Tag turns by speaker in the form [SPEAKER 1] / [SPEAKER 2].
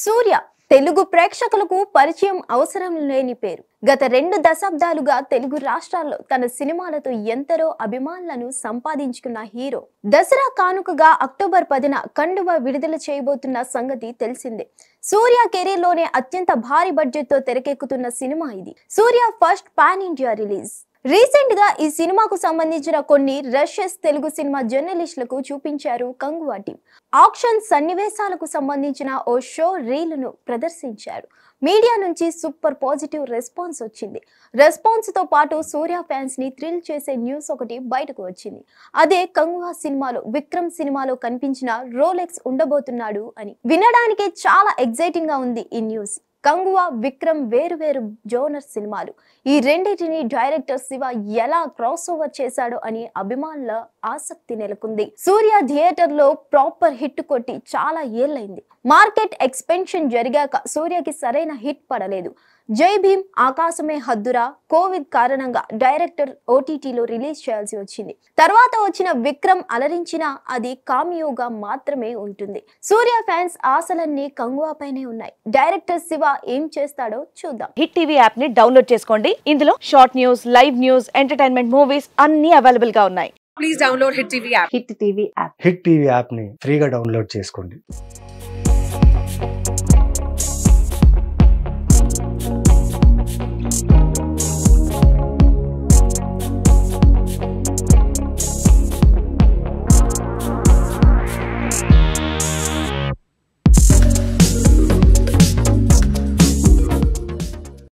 [SPEAKER 1] సూర్య తెలుగు ప్రేక్షకులకు పరిచయం అవసరం లేని పేరు. గత 2 దశాబ్దాలుగా తెలుగు రాష్ట్రాల్లో తన సినిమాలతో ఎందరో అభిమానులను సంపాదించుకున్న హీరో. దసరా కానుకగా అక్టోబర్ 10న కండువ విడుదల చేయబోతున్న సంగతి తెలిసిందే. సూర్య కెరీర్ లోనే అత్యంత భారీ బడ్జెట్ తో తెరకెక్కుతున్న సినిమా ఇది. Suriya first pan India release. Recent గా ఈ సినిమాకు సంబంధించిన కొన్ని రషెస్ తెలుగు సినిమా జర్నలిస్టులకు చూపించారు కంగువా టీం. ఆక్షన్ సన్నివేశాలకు సంబంధించిన ఓ షో రీలును ప్రదర్శించారు. మీడియా నుంచి సూపర్ పాజిటివ్ రెస్పాన్స్ వచ్చింది. రెస్పాన్స్ తో పాటు సూర్య ఫ్యాన్స్ ని థ్రిల్ చేసే న్యూస్ ఒకటి బయటకు వచ్చింది. అదే కంగువా సినిమాలో విక్రమ్ సినిమాలో కనిపించిన రోలెక్స్ ఉండబోతున్నాడు అని. వినడానికి చాలా ఎక్సైటింగ్ గా ఉంది ఈ న్యూస్. కంగువా, విక్రమ్ వేరు జోనర్ సినిమాలు. ఈ రెండింటిని డైరెక్టర్ శివ ఎలా క్రాస్ ఓవర్ చేశాడో అని అభిమానుల ఆసక్తి నెలకొంది. సూర్య థియేటర్ లో ప్రాపర్ హిట్ కొట్టి చాలా ఏళ్లైంది. మార్కెట్ ఎక్స్పెన్షన్ జరిగాక సూర్యకి సరైన హిట్ పడలేదు. జై భీమ్, ఆకాశమే హద్దురా కోవిడ్ కారణంగా డైరెక్టర్ ఓటీటీలో రిలీజ్ చేయాల్సి వచ్చింది. తర్వాత వచ్చిన విక్రమ్ అలరించిన అది కామియోగా మాత్రమే ఉంటుంది. సూర్య ఫ్యాన్స్ ఆశలన్నీ కంగువా పైనే ఉన్నాయి. డైరెక్టర్ శివ ఏం చేస్తాడో చూద్దాం.
[SPEAKER 2] హిట్ టీవీ యాప్ ని డౌన్లోడ్ చేసుకోండి. ఇందులో short news, live news, entertainment movies అన్ని అవైలబుల్ గా ఉన్నాయి.
[SPEAKER 3] Please download Hit TV app.
[SPEAKER 2] Hit TV app.
[SPEAKER 4] Hit TV app ని ఫ్రీగా డౌన్లోడ్ చేసుకోండి.